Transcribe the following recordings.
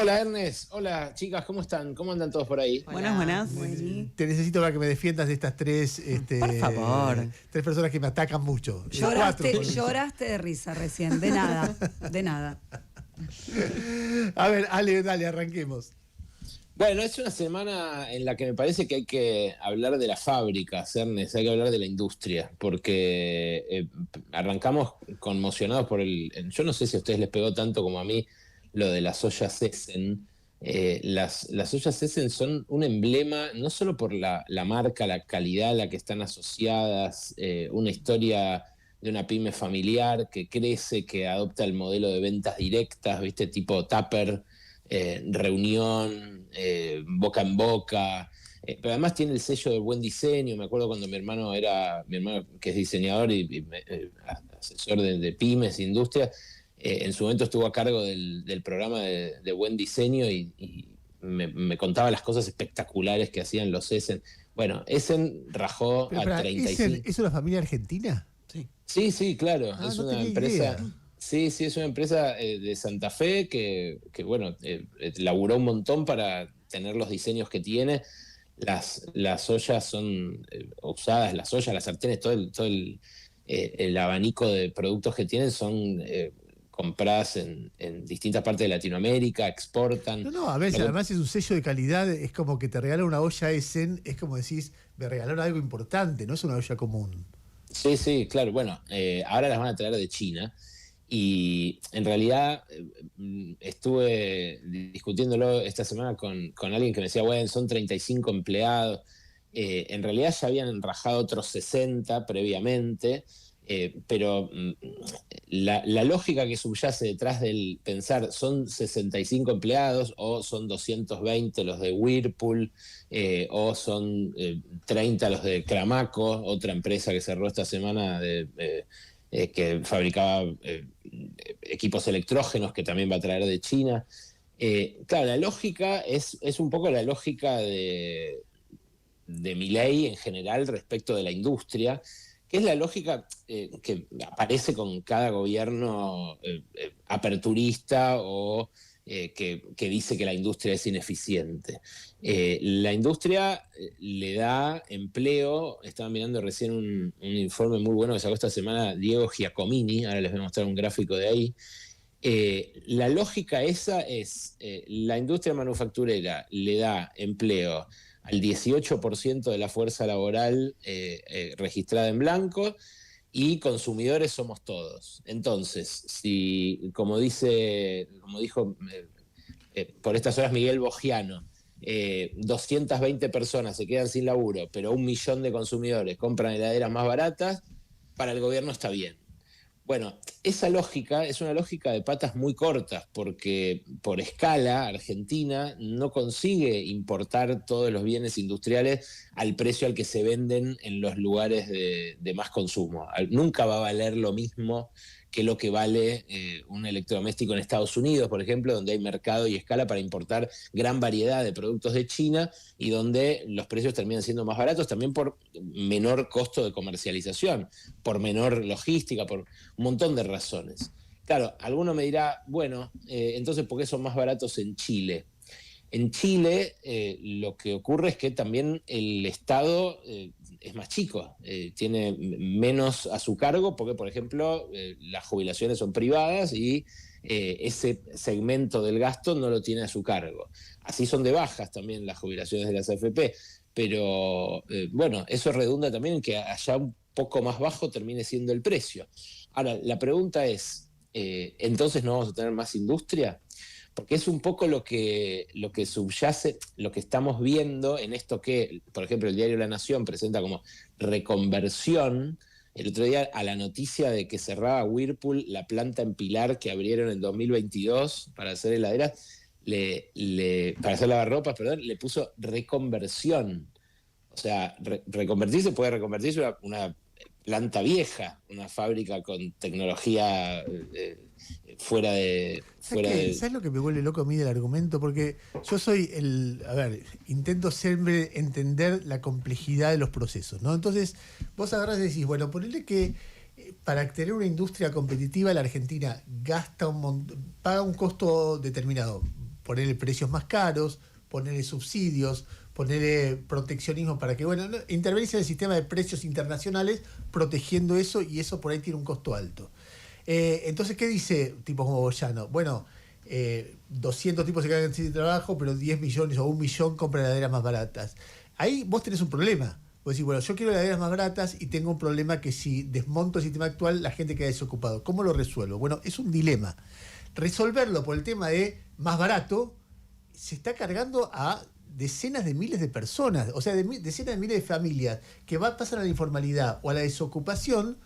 Hola Ernest, hola chicas, ¿cómo están? ¿Cómo andan todos por ahí? Buenas, buenas. Te necesito para que me defiendas de estas tres, Por favor. tres personas que me atacan mucho. Lloraste, Cuatro. lloraste de risa recién, de nada, de nada. A ver, Ale, dale, arranquemos. Bueno, es una semana en la que me parece que hay que hablar de las fábricas, Ernest, hay que hablar de la industria, porque arrancamos conmocionados por yo no sé si a ustedes les pegó tanto como a mí lo de las ollas Essen. Las ollas Essen son un emblema, no solo por la marca, la calidad a la que están asociadas, una historia de una pyme familiar que crece, que adopta el modelo de ventas directas, ¿viste? Tipo Tupper, reunión, boca en boca, pero además tiene el sello del buen diseño. Me acuerdo cuando mi hermano que es diseñador y asesor de pymes, industria, en su momento estuvo a cargo del programa de buen diseño y me contaba las cosas espectaculares que hacían los Essen. Bueno, Essen rajó Pero a 35. ¿Essen es una familia argentina? Sí, claro. Ah, Es no una tenía empresa. idea. Sí, es una empresa de Santa Fe que bueno, laburó un montón para tener los diseños que tiene. Las ollas son usadas, las ollas, las sartenes, el abanico de productos que tienen son compradas en distintas partes de Latinoamérica, exportan. No, a ver, si además es un sello de calidad, es como que te regalan una olla Essen, es como decís, me regalaron algo importante, no es una olla común. Sí, claro. Bueno, ahora las van a traer de China. Y en realidad estuve discutiéndolo esta semana con alguien que me decía, bueno, son 35 empleados. En realidad ya habían rajado otros 60 previamente, pero la lógica que subyace detrás del pensar son 65 empleados o son 220 los de Whirlpool o son 30 los de Cramaco, otra empresa que cerró esta semana que fabricaba equipos electrógenos que también va a traer de China. Claro, la lógica es un poco la lógica de Milei en general respecto de la industria, que es la lógica que aparece con cada gobierno aperturista o que dice que la industria es ineficiente. La industria le da empleo. Estaba mirando recién un informe muy bueno que sacó esta semana Diego Giacomini, ahora les voy a mostrar un gráfico de ahí. La lógica esa es, la industria manufacturera le da empleo al 18% de la fuerza laboral registrada en blanco, y consumidores somos todos. Entonces, si, como dijo por estas horas Miguel Bogiano, 220 personas se quedan sin laburo, pero 1 millón de consumidores compran heladeras más baratas, para el gobierno está bien. Bueno, esa lógica es una lógica de patas muy cortas, porque por escala Argentina no consigue importar todos los bienes industriales al precio al que se venden en los lugares de más consumo. Nunca va a valer lo mismo que lo que vale un electrodoméstico en Estados Unidos, por ejemplo, donde hay mercado y escala para importar gran variedad de productos de China y donde los precios terminan siendo más baratos también por menor costo de comercialización, por menor logística, por un montón de razones. Claro, alguno me dirá, bueno, entonces ¿por qué son más baratos en Chile? En Chile lo que ocurre es que también el Estado es más chico, tiene menos a su cargo porque, por ejemplo, las jubilaciones son privadas y ese segmento del gasto no lo tiene a su cargo. Así son de bajas también las jubilaciones de las AFP, pero bueno, eso redunda también en que allá un poco más bajo termine siendo el precio. Ahora, la pregunta es, ¿entonces no vamos a tener más industria? Porque es un poco lo que subyace, lo que estamos viendo en esto que, por ejemplo, el diario La Nación presenta como reconversión. El otro día, a la noticia de que cerraba Whirlpool la planta en Pilar que abrieron en 2022 para hacer heladeras, para hacer lavarropas, perdón, le puso reconversión. O sea, reconvertirse puede reconvertirse una planta vieja, una fábrica con tecnología fuera de... ¿Sabes lo que me vuelve loco a mí del argumento? Porque yo soy intento siempre entender la complejidad de los procesos, ¿no? Entonces, vos agarrás y decís, bueno, ponele que para tener una industria competitiva la Argentina paga un costo determinado, ponerle precios más caros, ponerle subsidios, ponerle proteccionismo para que, bueno, intervenirse en el sistema de precios internacionales protegiendo eso, y eso por ahí tiene un costo alto. Entonces, ¿qué dice tipos como Boyano? Bueno, 200 tipos se quedan sin trabajo, pero 10 millones o 1 millón compran heladeras más baratas. Ahí vos tenés un problema. Vos decís, bueno, yo quiero heladeras más baratas y tengo un problema que si desmonto el sistema actual, la gente queda desocupado. ¿Cómo lo resuelvo? Bueno, es un dilema. Resolverlo por el tema de más barato se está cargando a decenas de miles de personas, o sea, decenas de miles de familias que pasan a la informalidad o a la desocupación.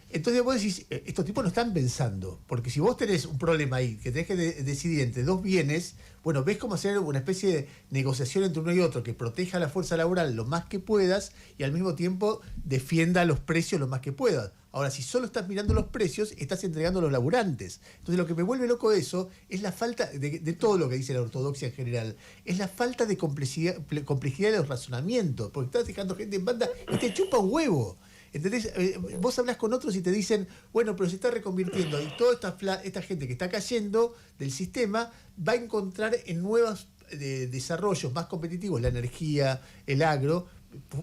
Entonces vos decís, estos tipos no están pensando, porque si vos tenés un problema ahí, que tenés que decidir entre dos bienes, bueno, ves cómo hacer una especie de negociación entre uno y otro que proteja a la fuerza laboral lo más que puedas y al mismo tiempo defienda los precios lo más que puedas. Ahora, si solo estás mirando los precios, estás entregando a los laburantes. Entonces lo que me vuelve loco de eso es la falta de todo lo que dice la ortodoxia en general, es la falta de complejidad de los razonamientos, porque estás dejando gente en banda y te chupa un huevo. ¿Entendés? Vos hablás con otros y te dicen, bueno, pero se está reconvirtiendo y toda esta gente que está cayendo del sistema va a encontrar en nuevos desarrollos más competitivos, la energía, el agro,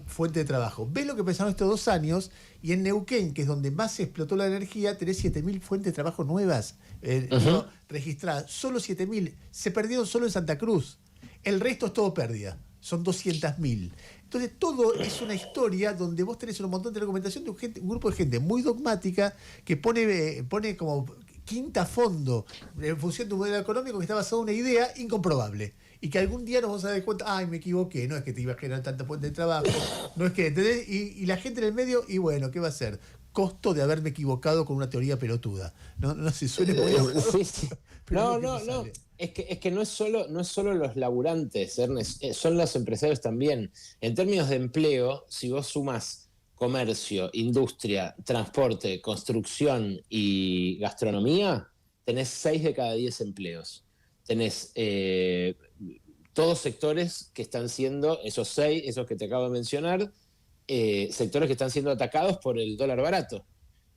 fuente de trabajo. ¿Ves lo que pensaron estos 2 años? Y en Neuquén, que es donde más se explotó la energía, tenés 7.000 fuentes de trabajo nuevas no registradas. Solo 7.000. Se perdieron solo en Santa Cruz. El resto es todo pérdida. Son 200.000. Entonces todo es una historia donde vos tenés un montón de documentación de un grupo de gente muy dogmática que pone como quinta fondo en función de un modelo económico que está basado en una idea incomprobable. Y que algún día nos vamos a dar cuenta, ay, me equivoqué, no es que te iba a generar tanta fuente de trabajo, no es que, ¿entendés? Y la gente en el medio, y bueno, ¿qué va a hacer? Costo de haberme equivocado con una teoría pelotuda. No se suele muy sí. No. Es que no es solo los laburantes, Ernest, son los empresarios también. En términos de empleo, si vos sumas comercio, industria, transporte, construcción y gastronomía, tenés 6 de cada 10 empleos. Tenés todos sectores que están siendo, esos 6, esos que te acabo de mencionar, sectores que están siendo atacados por el dólar barato.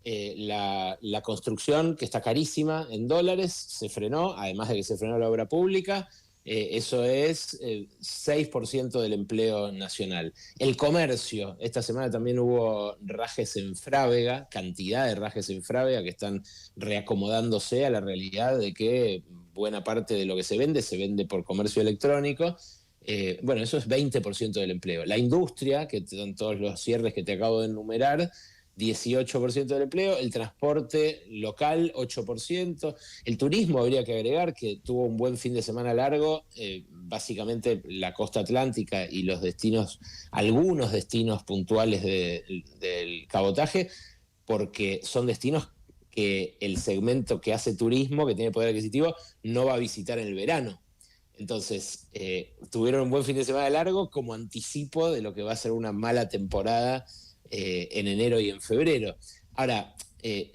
La construcción, que está carísima en dólares, se frenó, además de que se frenó la obra pública. Eso es 6% del empleo nacional. El comercio, esta semana también hubo rajes en Frávega, cantidad de rajes en Frávega que están reacomodándose a la realidad de que buena parte de lo que se vende por comercio electrónico. Bueno, eso es 20% del empleo. La industria, que son todos los cierres que te acabo de enumerar, 18% del empleo, el transporte local 8%, el turismo habría que agregar que tuvo un buen fin de semana largo, básicamente la costa atlántica y los destinos, algunos destinos puntuales del cabotaje, porque son destinos que el segmento que hace turismo, que tiene poder adquisitivo, no va a visitar en el verano. Entonces, tuvieron un buen fin de semana largo como anticipo de lo que va a ser una mala temporada en enero y en febrero. Ahora,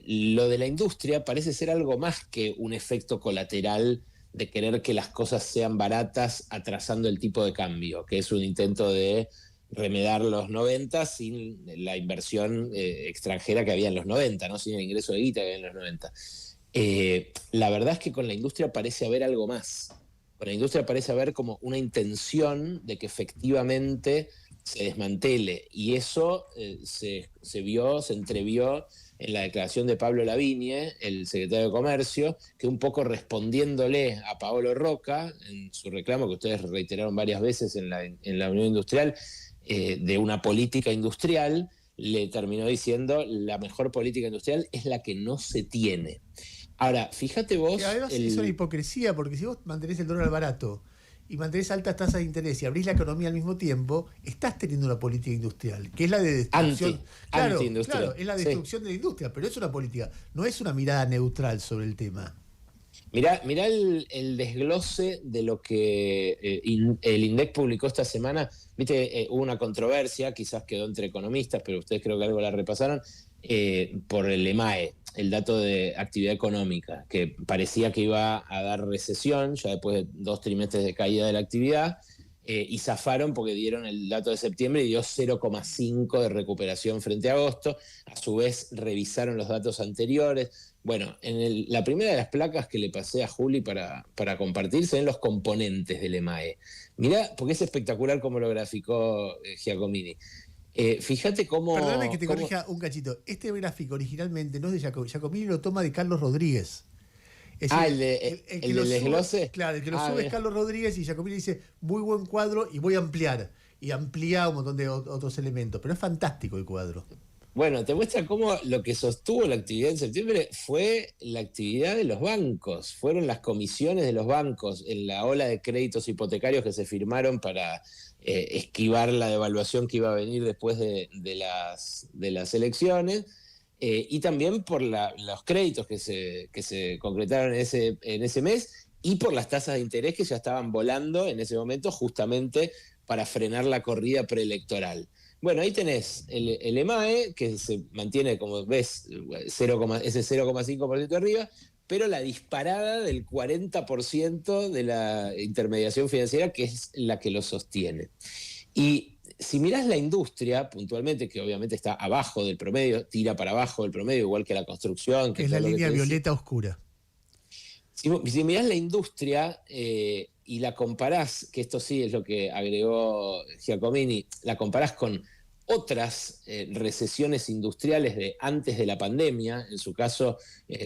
lo de la industria parece ser algo más que un efecto colateral de querer que las cosas sean baratas atrasando el tipo de cambio, que es un intento de remedar los 90 sin la inversión extranjera que había en los 90, ¿no? Sin el ingreso de guita que había en los 90. La verdad es que con la industria parece haber algo más. Con la industria parece haber como una intención de que efectivamente se desmantele, y eso se entrevió en la declaración de Pablo Lavigne, el secretario de Comercio, que un poco respondiéndole a Paolo Roca, en su reclamo que ustedes reiteraron varias veces en la Unión Industrial, de una política industrial, le terminó diciendo: la mejor política industrial es la que no se tiene. Ahora, fíjate vos... Además es una hipocresía, porque si vos mantenés el dólar barato y mantenés altas tasas de interés y abrís la economía al mismo tiempo, estás teniendo una política industrial, que es la de destrucción. Anti-industrial. Claro, es la destrucción de la industria, pero es una política, no es una mirada neutral sobre el tema. Mirá el desglose de lo que el INDEC publicó esta semana. Viste, hubo una controversia, quizás quedó entre economistas, pero ustedes creo que algo la repasaron, por el EMAE, el dato de actividad económica, que parecía que iba a dar recesión ya después de 2 trimestres de caída de la actividad, y zafaron porque dieron el dato de septiembre y dio 0,5 de recuperación frente a agosto. A su vez revisaron los datos anteriores. Bueno, la primera de las placas que le pasé a Juli para compartir se ven los componentes del EMAE. Mirá, porque es espectacular cómo lo graficó Giacomini. Fíjate Perdóname que te cómo. corrija un cachito. Este gráfico originalmente no es de Giacomini. Giacomini lo toma de Carlos Rodríguez. Es Ah, decir, el que lo del sube, desglose. claro, el que lo Ah, sube es bien. Carlos Rodríguez y Giacomini dice, muy buen cuadro y voy a ampliar. Y amplía un montón de otros elementos. Pero es fantástico el cuadro. Bueno, te muestra cómo lo que sostuvo la actividad en septiembre fue la actividad de los bancos, fueron las comisiones de los bancos en la ola de créditos hipotecarios que se firmaron para esquivar la devaluación que iba a venir después de las elecciones, y también por los créditos que se concretaron en ese mes y por las tasas de interés que ya estaban volando en ese momento justamente para frenar la corrida preelectoral. Bueno, ahí tenés el EMAE, que se mantiene, como ves, ese 0,5% de arriba, pero la disparada del 40% de la intermediación financiera, que es la que lo sostiene. Y si mirás la industria, puntualmente, que obviamente está abajo del promedio, tira para abajo del promedio, igual que la construcción, Que que es la todo lo que línea te decía. violeta oscura. Si mirás la industria y la comparás, que esto sí es lo que agregó Giacomini, la comparás con otras recesiones industriales de antes de la pandemia, en su caso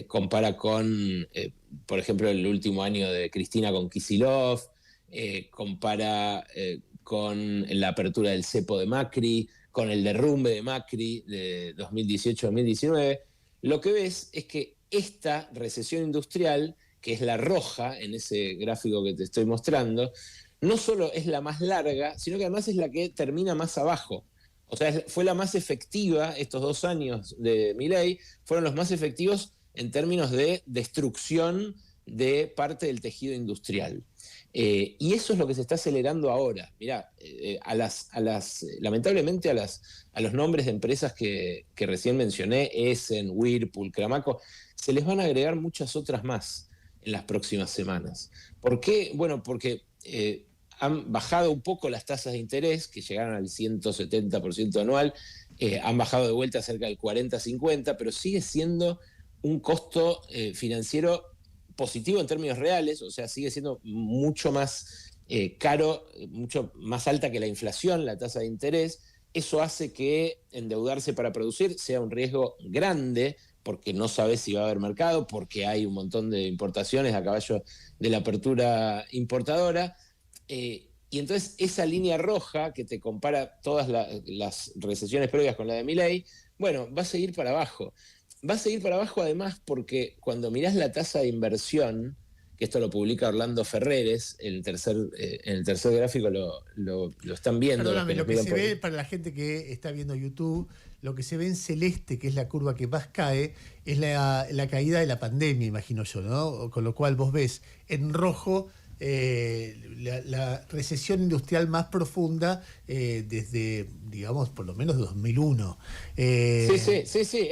compara con, por ejemplo, el último año de Cristina con Kicillof, compara con la apertura del cepo de Macri, con el derrumbe de Macri de 2018-2019, lo que ves es que esta recesión industrial, que es la roja en ese gráfico que te estoy mostrando, no solo es la más larga, sino que además es la que termina más abajo. O sea, fue la más efectiva, estos 2 años de Milei fueron los más efectivos en términos de destrucción de parte del tejido industrial. Y eso es lo que se está acelerando ahora. Mirá, lamentablemente a los nombres de empresas que recién mencioné, Essen, Whirlpool, Cramaco, se les van a agregar muchas otras más en las próximas semanas. ¿Por qué? Bueno, porque han bajado un poco las tasas de interés, que llegaron al 170% anual, han bajado de vuelta cerca del 40-50%, pero sigue siendo un costo financiero positivo en términos reales, o sea, sigue siendo mucho más caro, mucho más alta que la inflación, la tasa de interés. Eso hace que endeudarse para producir sea un riesgo grande, porque no sabes si va a haber mercado, porque hay un montón de importaciones a caballo de la apertura importadora. Y entonces esa línea roja que te compara todas las recesiones previas con la de Milei, bueno, va a seguir para abajo. Va a seguir para abajo además porque cuando mirás la tasa de inversión, que esto lo publica Orlando Ferreres, en el tercer gráfico lo están viendo. Perdóname, lo que se ve para la gente que está viendo YouTube, lo que se ve en celeste, que es la curva que más cae, es la caída de la pandemia, imagino yo, ¿no? Con lo cual vos ves en rojo la recesión industrial más profunda desde, digamos, por lo menos 2001. Sí.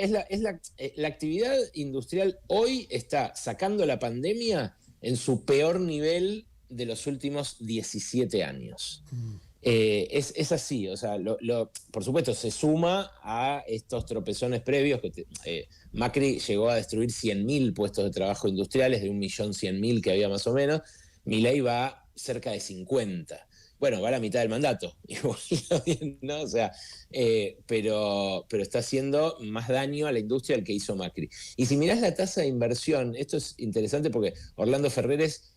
La actividad industrial hoy está sacando la pandemia en su peor nivel de los últimos 17 años. Es así, o sea, por supuesto se suma a estos tropezones previos que Macri llegó a destruir 100.000 puestos de trabajo industriales de 1.100.000 que había más o menos. Milei va cerca de 50. Bueno, va a la mitad del mandato, ¿no? O sea, pero está haciendo más daño a la industria del que hizo Macri. Y si mirás la tasa de inversión, esto es interesante porque Orlando Ferreres,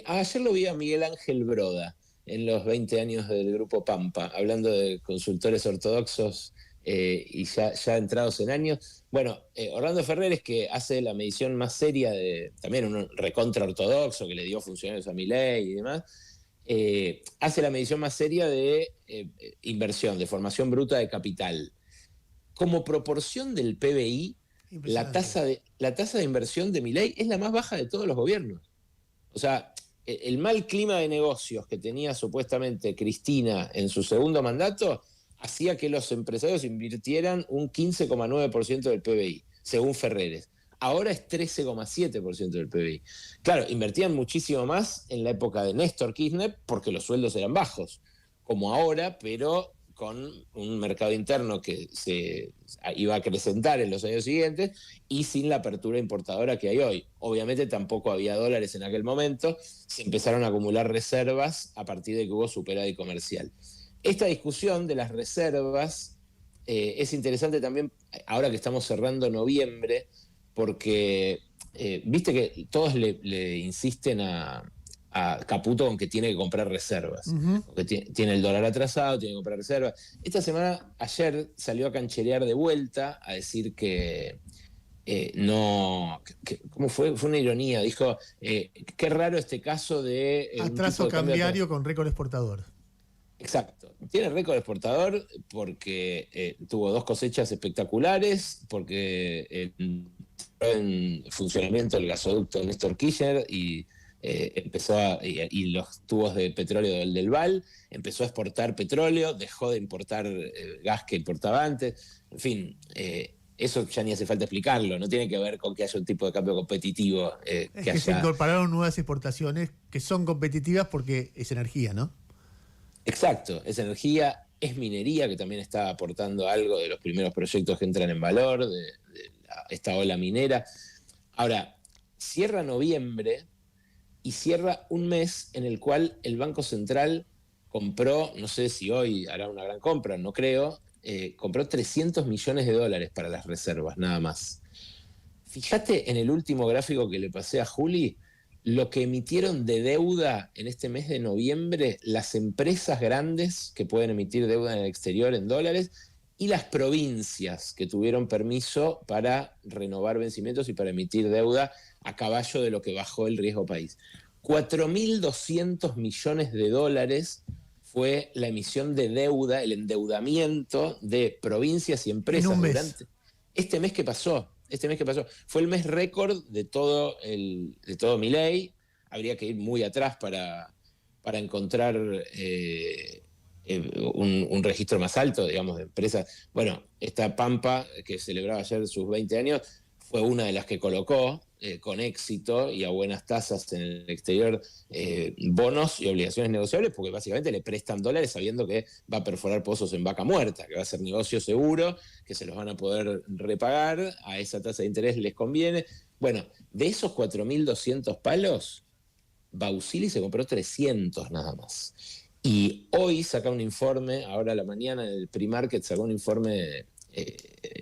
ayer lo vi a Miguel Ángel Broda en los 20 años del Grupo Pampa, hablando de consultores ortodoxos y ya entrados en años. Bueno, Orlando Ferreres, que hace la medición más seria también un recontra ortodoxo que le dio funcionarios a Milei y demás, hace la medición más seria de inversión, de formación bruta de capital. Como proporción del PBI, la tasa de inversión de Milei es la más baja de todos los gobiernos. O sea, el mal clima de negocios que tenía supuestamente Cristina en su segundo mandato hacía que los empresarios invirtieran un 15,9% del PBI, según Ferreres. Ahora es 13,7% del PBI. Claro, invertían muchísimo más en la época de Néstor Kirchner porque los sueldos eran bajos, como ahora, pero con un mercado interno que se iba a acrecentar en los años siguientes y sin la apertura importadora que hay hoy. Obviamente tampoco había dólares en aquel momento, se empezaron a acumular reservas a partir de que hubo superávit comercial. Esta discusión de las reservas es interesante también ahora que estamos cerrando noviembre, porque viste que todos le insisten a Caputo con que tiene que comprar reservas, porque tiene el dólar atrasado, tiene que comprar reservas. Esta semana, ayer, salió a cancherear de vuelta a decir que no, ¿cómo fue? Fue una ironía, dijo, qué raro este caso de atraso cambiario con récord exportador. Exacto, tiene récord exportador porque tuvo 2 cosechas espectaculares, porque entró en funcionamiento el gasoducto Néstor Kirchner y y los tubos de petróleo del Val, empezó a exportar petróleo, dejó de importar gas que importaba antes, en fin, eso ya ni hace falta explicarlo, no tiene que ver con que haya un tipo de cambio competitivo. Se incorporaron nuevas exportaciones que son competitivas porque es energía, ¿no? Exacto, es energía, es minería, que también está aportando algo de los primeros proyectos que entran en valor, de esta ola minera. Ahora, cierra noviembre y cierra un mes en el cual el Banco Central compró, no sé si hoy hará una gran compra, no creo, compró 300 millones de dólares para las reservas, nada más. Fíjate en el último gráfico que le pasé a Juli, lo que emitieron de deuda en este mes de noviembre, las empresas grandes que pueden emitir deuda en el exterior en dólares y las provincias que tuvieron permiso para renovar vencimientos y para emitir deuda a caballo de lo que bajó el riesgo país. 4.200 millones de dólares fue la emisión de deuda, el endeudamiento de provincias y empresas en un mes. Durante este mes que pasó. Fue el mes récord de todo Milei. Habría que ir muy atrás para encontrar un registro más alto, digamos, de empresas. Bueno, esta Pampa, que celebraba ayer sus 20 años, fue una de las que colocó con éxito y a buenas tasas en el exterior bonos y obligaciones negociables, porque básicamente le prestan dólares sabiendo que va a perforar pozos en vaca muerta, que va a ser negocio seguro, que se los van a poder repagar, a esa tasa de interés les conviene. Bueno, de esos 4.200 palos, Bausili se compró 300 nada más. Y hoy saca un informe, ahora a la mañana en el pre-market sacó un informe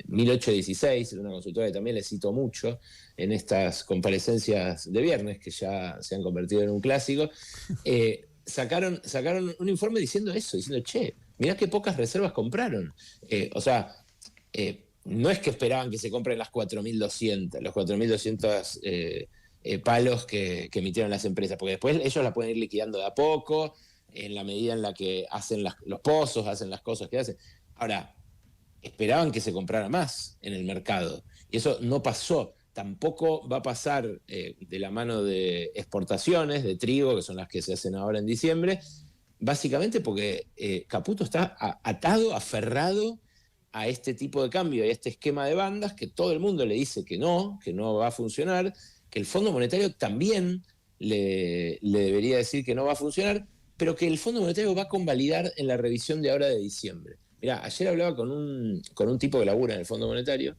1816, de una consultora que también le cito mucho en estas comparecencias de viernes, que ya se han convertido en un clásico, sacaron un informe diciendo eso, diciendo, che, mirá qué pocas reservas compraron. No es que esperaban que se compren las 4.200 palos que emitieron las empresas, porque después ellos la pueden ir liquidando de a poco, en la medida en la que hacen los pozos, hacen las cosas que hacen. Ahora, esperaban que se comprara más en el mercado, y eso no pasó. Tampoco va a pasar de la mano de exportaciones de trigo, que son las que se hacen ahora en diciembre, básicamente porque Caputo está atado, aferrado a este tipo de cambio, a este esquema de bandas, que todo el mundo le dice que no va a funcionar, que el Fondo Monetario también le debería decir que no va a funcionar, pero que el Fondo Monetario va a convalidar en la revisión de ahora de diciembre. Mirá, ayer hablaba con un tipo que labura en el Fondo Monetario,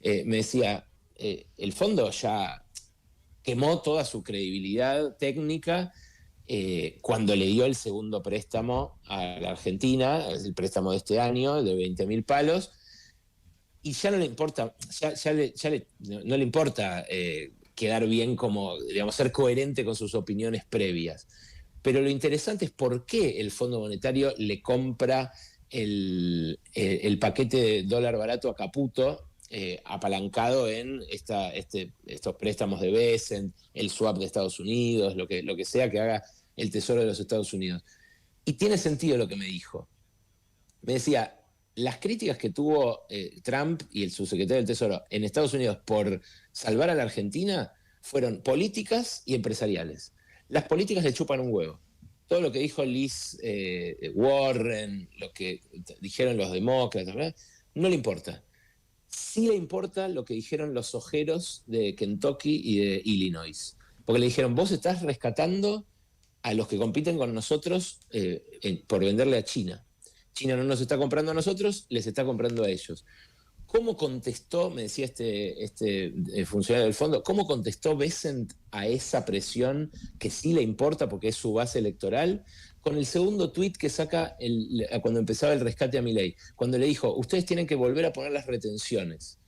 me decía, el fondo ya quemó toda su credibilidad técnica cuando le dio el segundo préstamo a la Argentina, el préstamo de este año de 20.000 palos, y ya no le importa, no le importa quedar bien como, digamos, ser coherente con sus opiniones previas. Pero lo interesante es por qué el Fondo Monetario le compra el paquete de dólar barato a Caputo, apalancado en estos préstamos de Besen, el swap de Estados Unidos, lo que sea que haga el Tesoro de los Estados Unidos. Y tiene sentido lo que me dijo. Me decía, las críticas que tuvo Trump y el subsecretario del Tesoro en Estados Unidos por salvar a la Argentina fueron políticas y empresariales. Las políticas le chupan un huevo. Todo lo que dijo Liz Warren, lo que dijeron los demócratas, ¿verdad? No le importa. Sí le importa lo que dijeron los ojeros de Kentucky y de Illinois. Porque le dijeron, vos estás rescatando a los que compiten con nosotros por venderle a China. China no nos está comprando a nosotros, les está comprando a ellos. ¿Cómo contestó, me decía este funcionario del fondo, cómo contestó Bessent a esa presión que sí le importa porque es su base electoral? Con el segundo tuit que saca cuando empezaba el rescate a Milei, cuando le dijo, ustedes tienen que volver a poner las retenciones.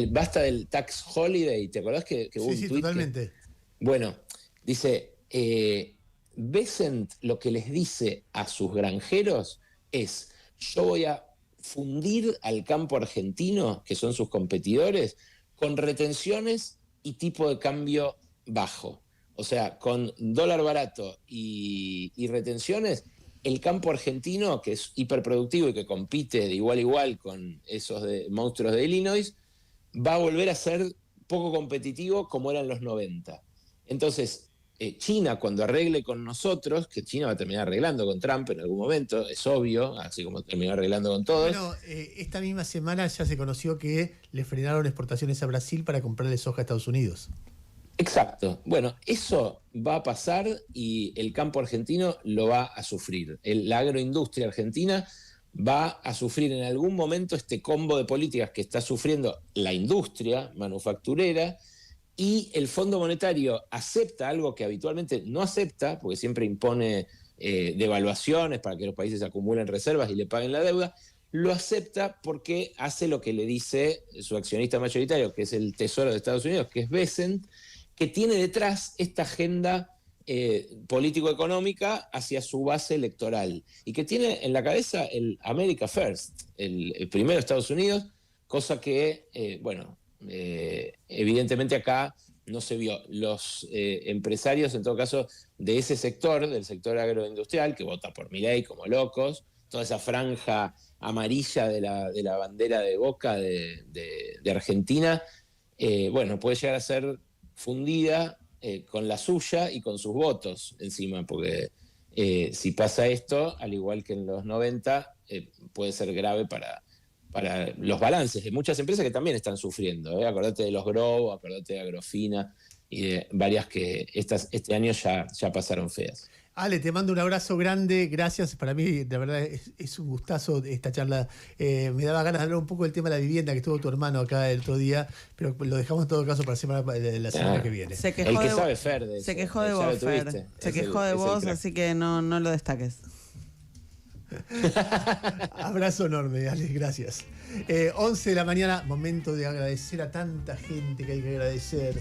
Basta del tax holiday, ¿te acordás que hubo un sí, tuit? Totalmente. Bueno, dice, Bessent lo que les dice a sus granjeros es, yo voy a fundir al campo argentino, que son sus competidores, con retenciones y tipo de cambio bajo. O sea, con dólar barato y retenciones, el campo argentino, que es hiperproductivo y que compite de igual a igual con esos monstruos de Illinois, va a volver a ser poco competitivo como eran los 90. Entonces, China, cuando arregle con nosotros, que China va a terminar arreglando con Trump en algún momento, es obvio, así como terminó arreglando con todos. Bueno, esta misma semana ya se conoció que le frenaron exportaciones a Brasil para comprarle soja a Estados Unidos. Exacto. Bueno, eso va a pasar y el campo argentino lo va a sufrir. La agroindustria argentina va a sufrir en algún momento este combo de políticas que está sufriendo la industria manufacturera, y el Fondo Monetario acepta algo que habitualmente no acepta, porque siempre impone devaluaciones para que los países acumulen reservas y le paguen la deuda. Lo acepta porque hace lo que le dice su accionista mayoritario, que es el Tesoro de Estados Unidos, que es Bessent, que tiene detrás esta agenda político-económica hacia su base electoral y que tiene en la cabeza el America First, el primero Estados Unidos, cosa que, evidentemente acá no se vio. Los empresarios, en todo caso, de ese sector, del sector agroindustrial, que vota por Milei como locos, toda esa franja amarilla de la bandera de Boca de Argentina, puede llegar a ser fundida con la suya y con sus votos encima, porque si pasa esto, al igual que en los 90, puede ser grave para los balances de muchas empresas que también están sufriendo. Acordate de los Grow, acordate de Agrofina y de varias que este año ya pasaron feas. Ale, te mando un abrazo grande, gracias. Para mí, de verdad, es un gustazo esta charla. Me daba ganas de hablar un poco del tema de la vivienda, que estuvo tu hermano acá el otro día, pero lo dejamos en todo caso para la semana que viene. Se quejó el que sabe Fer de eso. Se quejó de vos, Fer. Se quejó de vos, así que no lo destaques. Abrazo enorme, Ale, gracias. 11 de la mañana, momento de agradecer a tanta gente que hay que agradecer.